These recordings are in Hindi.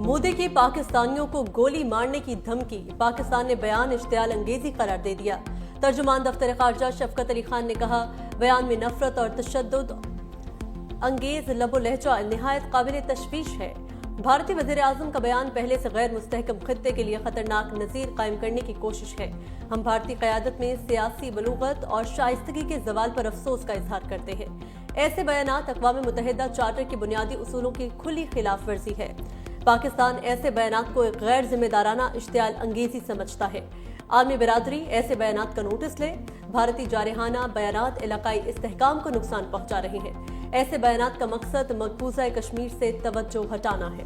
मोदी की पाकिस्तानियों को गोली मारने की धमकी, पाकिस्तान ने बयान इश्तियाल अंगेजी करार दे दिया। तर्जुमान दफ्तर खारजा शफकत अली खान ने कहा, बयान में नफरत और तशद्दुद अंगेज लबो लहजा निहायत काबिल तशवीश है। भारतीय वज़ीर आज़म का बयान पहले से गैर मुस्तहकम खित्ते के लिए खतरनाक नज़ीर कायम करने की कोशिश है। हम भारतीय क़यादत में सियासी बलूगत और शाइस्तगी के जवाल पर अफसोस का इजहार करते हैं। ऐसे बयानात अक़वाम मुत्तहिदा चार्टर के बुनियादी उसूलों की खुली खिलाफ वर्जी है। पाकिस्तान ऐसे बयानात को एक गैर जिम्मेदाराना इश्तियाल अंगेजी समझता है। आलमी बिरादरी ऐसे बयानात का नोटिस ले। भारतीय जारहाना बयानात इलाकाई इस्तेहकाम को नुकसान पहुंचा रहे हैं। ऐसे बयानात का मकसद मकबूजा कश्मीर से तवज्जो हटाना है।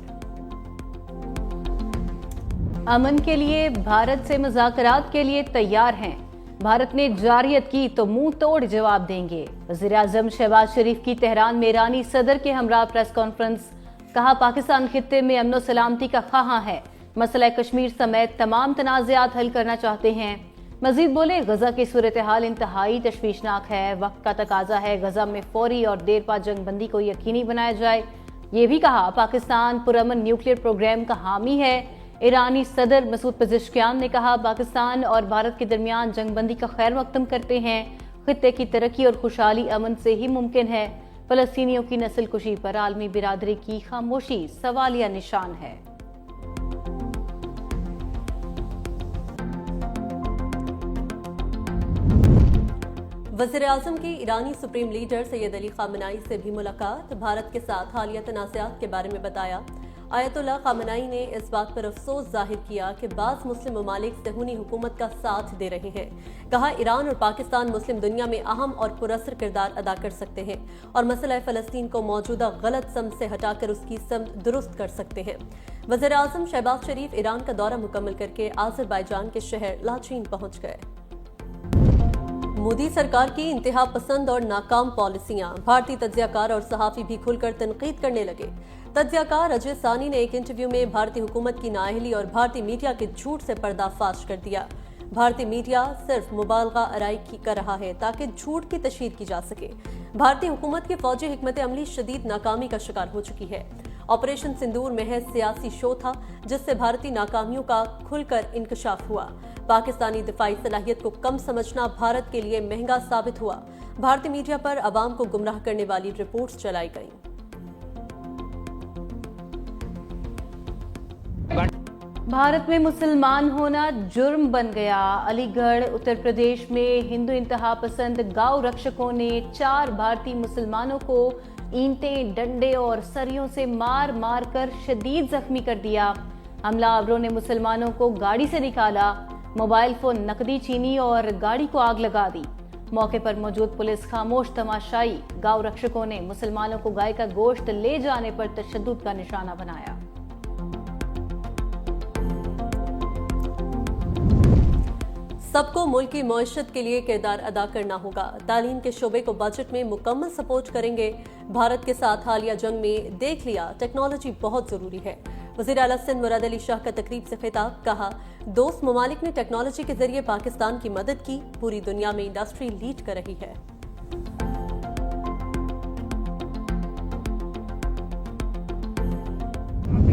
अमन के लिए भारत से मुज़ाकरात के लिए तैयार हैं। भारत ने जारियत की तो मुंह तोड़ जवाब देंगे। वज़ीर आज़म शहबाज शरीफ की तेहरान में ईरानी सदर के हमरा प्रेस कॉन्फ्रेंस। कहा, पाकिस्तान खित्ते में अमन सलामती का ख्वाहां है। मसला कश्मीर समेत तमाम तनाज़ात हल करना चाहते हैं। मजीद बोले, गजा की सूरत हाल इंतहाई तशवीशनाक है। वक्त का तकाजा है गजा में फौरी और देरपा जंग बंदी को यकीनी बनाया जाए। ये भी कहा, पाकिस्तान पुरअमन न्यूक्लियर प्रोग्राम का हामी है। ईरानी सदर मसूद पेज़ेश्कियान ने कहा, पाकिस्तान और भारत के दरमियान जंग बंदी का खैर मकदम करते हैं। खित्ते की तरक्की और खुशहाली अमन से ही मुमकिन है। फलस्तीनियों की नस्ल कुशी पर आलमी बिरादरी की खामोशी सवालिया निशान है। वज़ीर आज़म की ईरानी supreme leader Sayyid Ali Khamenei से भी मुलाकात। भारत के साथ हालिया तनाज़ात के बारे में बताया। आयतुल्लाह खामनाई ने इस बात पर अफसोस जाहिर किया कि बाज़ मुस्लिम ममालिक सहूनी हुकूमत का साथ दे रहे हैं। कहा, ईरान और पाकिस्तान मुस्लिम दुनिया में अहम और पुरअसर किरदार अदा कर सकते हैं और मसला फ़लस्तीन को मौजूदा गलत समझ से हटाकर उसकी समझ दुरुस्त कर सकते हैं। वज़ीर आज़म शहबाज शरीफ ईरान का दौरा मुकम्मल करके आज़रबाईजान के शहर लाचीन पहुँच गए। मोदी सरकार की इंतहा पसंद और नाकाम पॉलिसियां, भारतीय तज्जियाकार और सहाफ़ी भी खुलकर तनकीद करने लगे। तज्जियाकार अजय सानी ने एक इंटरव्यू में भारतीय हुकूमत की नाअहली और भारतीय मीडिया के झूठ से पर्दाफाश कर दिया। भारतीय मीडिया सिर्फ मुबालगा आराई कर रहा है ताकि झूठ की तशहीर की जा सके। भारतीय हुकूमत की फौजी हिकमत अमली शदीद नाकामी का शिकार हो चुकी है। ऑपरेशन सिंदूर महज सियासी शो था जिससे भारतीय नाकामियों का खुलकर इंकशाफ हुआ। पाकिस्तानी दिफाई सलाहियत को कम समझना भारत के लिए महंगा साबित हुआ। भारतीय मीडिया पर अवाम को गुमराह करने वाली रिपोर्ट्स चलाई गईं। भारत में मुसलमान होना जुर्म बन गया। अलीगढ़ उत्तर प्रदेश में हिंदू इंतहा पसंद गांव रक्षकों ने 4 भारतीय मुसलमानों को ईंटें, डंडे और सरियों से मार मार कर शदीद जख्मी कर दिया। हमलावरों ने मुसलमानों को गाड़ी से निकाला, मोबाइल फोन, नकदी छीनी और गाड़ी को आग लगा दी। मौके पर मौजूद पुलिस खामोश तमाशाई। गांव रक्षकों ने मुसलमानों को गाय का गोश्त ले जाने पर तशद्दुद का निशाना बनाया। सबको मुल्क की मईशत के लिए किरदार अदा करना होगा। तालीम के शोबे को बजट में मुकम्मल सपोर्ट करेंगे। भारत के साथ हालिया जंग में देख लिया, टेक्नोलॉजी बहुत जरूरी है। वज़ीर आला सिंध मुराद अली शाह का तकरीब से खिताब। कहा, दोस्त ममालिक ने टेक्नोलॉजी के जरिए पाकिस्तान की मदद की। पूरी दुनिया में इंडस्ट्री लीड कर रही है।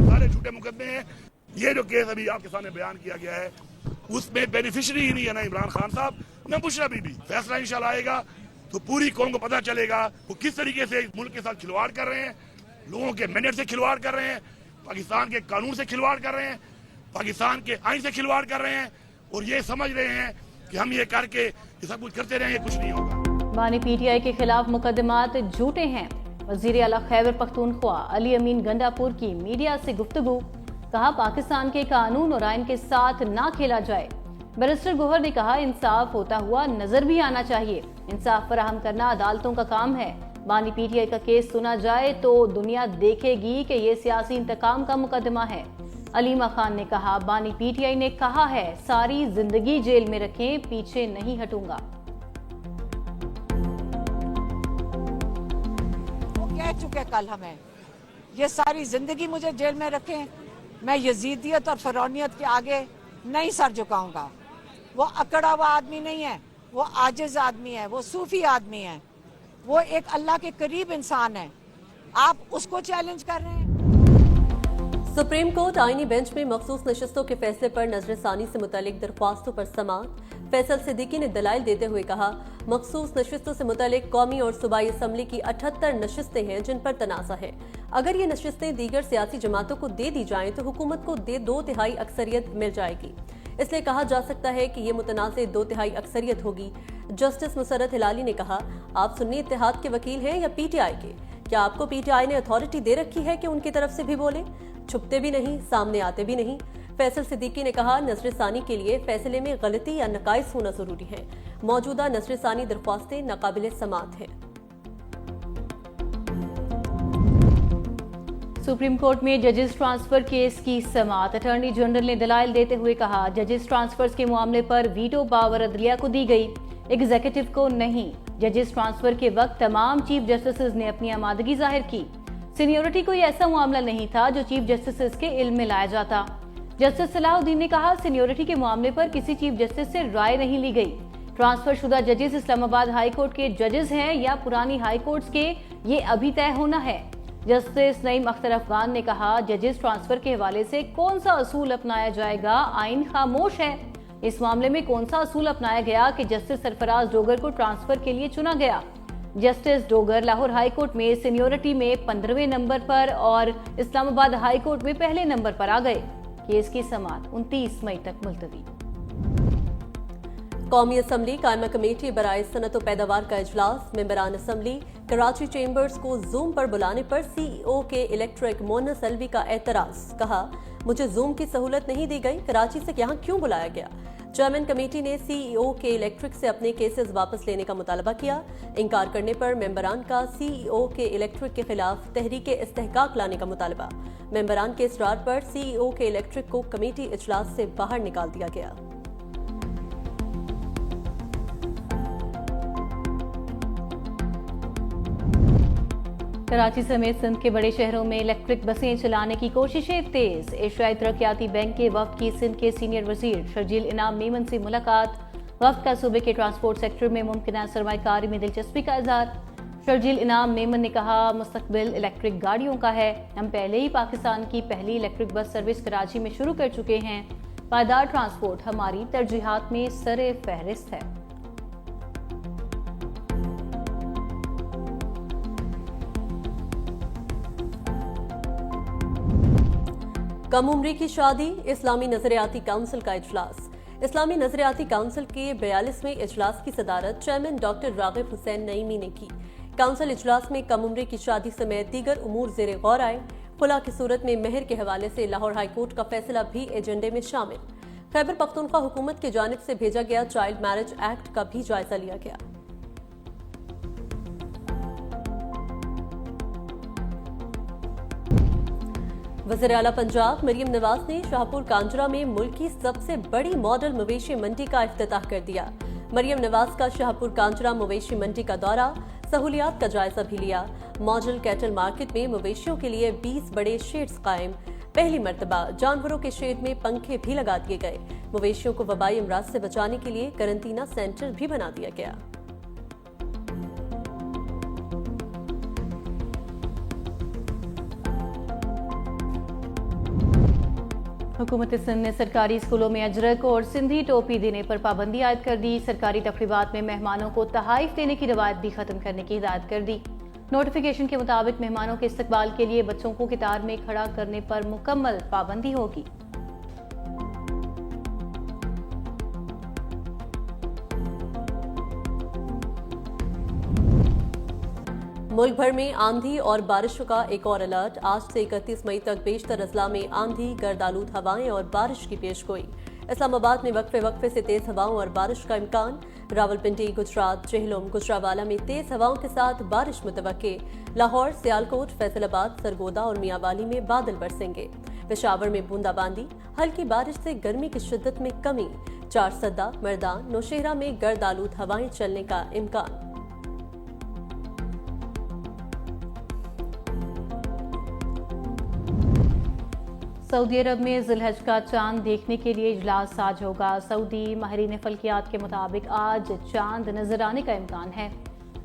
सारे झूठे मुकदमे हैं। ये जो केस अभी आपके सामने बयान किया गया है उसमें बेनिफिशियरी ही नहीं है ना इमरान खान साहब ना बुशरा बीबी। फैसला इंशाल्लाह आएगा तो पूरी कौम को पता चलेगा वो किस तरीके से मुल्क के साथ खिलवाड़ कर रहे हैं, लोगों के मैंडेट से खिलवाड़ कर रहे हैं, पाकिस्तान के कानून से खिलवाड़ कर रहे हैं, पाकिस्तान के आइन से खिलवाड़ कर रहे हैं और ये समझ रहे हैं कि हम ये करके ये सब कुछ करते रहेंगे, कुछ नहीं होगा। बानी पीटीआई के खिलाफ मुकदमात झूठे हैं। वजीर आला खैबर पख्तूनख्वा अली अमीन गंडापुर की मीडिया से गुफ्तगू। कहा, पाकिस्तान के कानून और आइन के साथ ना खेला जाए। बैरिस्टर गोहर ने कहा, इंसाफ होता हुआ नजर भी आना चाहिए। इंसाफ फराहम करना अदालतों का काम है। बानी पीटीआई का केस सुना जाए तो दुनिया देखेगी कि ये सियासी इंतकाम का मुकदमा है। अलीमा खान ने कहा, बानी पीटीआई ने कहा है सारी जिंदगी जेल में रखें, पीछे नहीं हटूंगा। वो कह चुके कल हमें, ये सारी जिंदगी मुझे जेल में रखें, मैं यजीदियत और फरौनियत के आगे नहीं सर झुकाऊंगा। वो अकड़ा हुआ आदमी नहीं है, वो आजिज आदमी है, वो सूफी आदमी है, वो एक अल्लाह के करीब इंसान है। आप उसको चैलेंज कर रहे हैं। सुप्रीम कोर्ट आईनी बेंच में मखसूस नशिस्तों के फैसले पर नजरसानी से मुतालिक दरख्वास्तों पर समाअत। फैसल सिद्दीकी ने दलाइल देते हुए कहा, मखसूस नशिस्तों से मुतालिक कौमी और सूबाई असम्बली की 78 नशिस्तें हैं जिन पर तनाज़ा है। अगर ये नशिस्तें दीगर सियासी जमातों को दे दी जाएं तो हुकूमत को 2/3 अक्सरियत मिल जाएगी। इसलिए कहा जा सकता है कि ये मुतनाज़ 2/3 अक्सरियत होगी। जस्टिस मुसर्रत हिलाली ने कहा, आप सुन्नी इत्तेहाद के वकील हैं या पीटीआई के? क्या आपको पीटीआई ने अथॉरिटी दे रखी है कि उनकी तरफ से भी बोले? छुपते भी नहीं, सामने आते भी नहीं। फैसल सिद्दीकी ने कहा, नजरसानी के लिए फैसले में गलती या नकाइस होना जरूरी है। मौजूदा नजरसानी दरख्वास्तें नाकाबिले समाअत हैं। सुप्रीम कोर्ट में जजेस ट्रांसफर केस की समाअत। अटॉर्नी जनरल ने दलाइल देते हुए कहा, जजेस ट्रांसफर्स के मामले पर वीटो पावर अदलिया को दी गई, एग्जीक्यूटिव को नहीं। जजेस ट्रांसफर के वक्त तमाम चीफ जस्टिस ने अपनी आमादगी जाहिर की। सीनियोरिटी कोई ऐसा मामला नहीं था जो चीफ जस्टिस के इल्म में लाया जाता। जस्टिस सलाहुद्दीन ने कहा, सीनियोरिटी के मामले पर किसी चीफ जस्टिस से राय नहीं ली गई। ट्रांसफर शुदा जजेस इस्लामाबाद हाई कोर्ट के जजेस हैं या पुरानी हाई कोर्ट्स के, ये अभी तय होना है। जस्टिस नईम अख्तर अफगान ने कहा, जजेस ट्रांसफर के हवाले से कौन सा असूल अपनाया जाएगा, आइन खामोश है। इस मामले में कौन सा असूल अपनाया गया कि जस्टिस सरफराज डोगर को ट्रांसफर के लिए चुना गया? Justice Dogar Lahore high court में सीनियोरिटी में 15वें नंबर पर और इस्लामाबाद हाई कोर्ट में पहले नंबर पर आ गए। केस की समाअत 29 मई तक मुलतवी। कौमी असम्बली कायमा कमेटी बराए सनत व पैदावार का इजलास। मेंबरान असम्बली कराची चेंबर्स को जूम पर बुलाने पर सीईओ के इलेक्ट्रिक मोनस अलवी का एतराज। कहा, मुझे जूम की सहूलत नहीं दी गई, कराची से यहाँ क्यों बुलाया गया? चेयरमैन कमेटी ने सीईओ के इलेक्ट्रिक से अपने केसेस वापस लेने का मुतालबा किया। इनकार करने पर मेंबरान का सीईओ के इलेक्ट्रिक के खिलाफ तहरीक इस्तेहकाक लाने का मुतालबा। मेंबरान के इसरार पर सीईओ के इलेक्ट्रिक को कमेटी इजलास से बाहर निकाल दिया गया। कराची समेत सिंध के बड़े शहरों में इलेक्ट्रिक बसें चलाने की कोशिशें तेज। एशियाई तरक्याती बैंक के वफ्द की सिंध के सीनियर वजीर शर्जील इनाम मेमन से मुलाकात। वफ्द का सूबे के ट्रांसपोर्ट सेक्टर में मुमकिन सरमायाकारी में दिलचस्पी का इजहार। शर्जील इनाम मेमन ने कहा, मुस्तकबिल इलेक्ट्रिक गाड़ियों का है। हम पहले ही पाकिस्तान की पहली इलेक्ट्रिक बस सर्विस कराची में शुरू कर चुके हैं। पायदार ट्रांसपोर्ट हमारी तरजीहात में सरे फहरिस्त है। कम उम्री की शादी, इस्लामी नजरियाती काउंसिल का इजलास। इस्लामी नजरियाती काउंसिल के 42वें इजलास की सदारत चेयरमैन डॉक्टर रागिब हुसैन नईमी ने की। काउंसिल इजलास में कम उम्री की शादी समेत दीगर उमूर ज़ेरे गौर आए। खुला की सूरत में मेहर के हवाले से लाहौर हाई कोर्ट का फैसला भी एजेंडे में शामिल। खैबर पख्तूनख्वा हुकूमत की जानिब से भेजा गया चाइल्ड मैरिज एक्ट का भी जायजा लिया गया। वज़ीर आला पंजाब मरियम नवाज ने शाहपुर कांजरा में मुल्क की सबसे बड़ी मॉडल मवेशी मंडी का इफ्तिताह कर दिया। मरियम नवाज का शाहपुर कांजरा मवेशी मंडी का दौरा, सहूलियात का जायजा भी लिया। मॉडल कैटल मार्केट में मवेशियों के लिए 20 बड़े शेड्स कायम। पहली मर्तबा जानवरों के शेड में पंखे भी लगा दिए गए। मवेशियों को वबाई अमराज से बचाने के लिए करंटीना सेंटर भी बना दिया गया। हुकूमत सिंध ने सरकारी स्कूलों में अजरक और सिंधी टोपी देने पर पाबंदी आयद कर दी। सरकारी तकरीबात में मेहमानों को तहाइफ देने की रवायत भी खत्म करने की हिदायत कर दी। नोटिफिकेशन के मुताबिक मेहमानों के इस्तकबाल के लिए बच्चों को कतार में खड़ा करने पर मुकम्मल पाबंदी होगी। मुल्क भर में आंधी और बारिश का एक और अलर्ट। आज से 31 मई तक बेशतर अजला में आंधी, गर्दालूद हवाएं और बारिश की पेशगोई। इस्लामाबाद में वक्फे वक्फे से तेज हवाओं और बारिश का इम्कान। रावलपिंडी, गुजरात, जेहलम, गुजरावाला में तेज हवाओं के साथ बारिश मुतवक्के। लाहौर, सियालकोट, फैसलाबाद, सरगोदा और मियांवाली में बादल बरसेंगे। पेशावर में बूंदाबांदी। हल्की बारिश से गर्मी की शिद्दत में कमी। चारसदा, मर्दान, नौशेहरा में गर्दालूद हवाएं चलने का इम्कान। सऊदी अरब में ज़िलहज का चांद देखने के लिए इजलास आज होगा। सऊदी माहिरीन फल्कियात के मुताबिक आज चांद नजर आने का इम्कान है।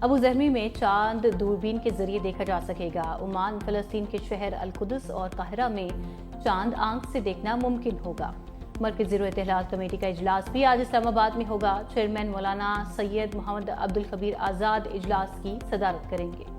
अबू ज़हमी में चांद दूरबीन के जरिए देखा जा सकेगा। ओमान, फलस्तीन के शहर अल-कुद्स और काहिरा में चांद आंख से देखना मुमकिन होगा। मरकज़ी इत्तेहाद कमेटी का इजलास भी आज इस्लामाबाद में होगा। चेयरमैन मौलाना सैयद मोहम्मद अब्दुल खबीर आज़ाद इजलास की सदारत करेंगे।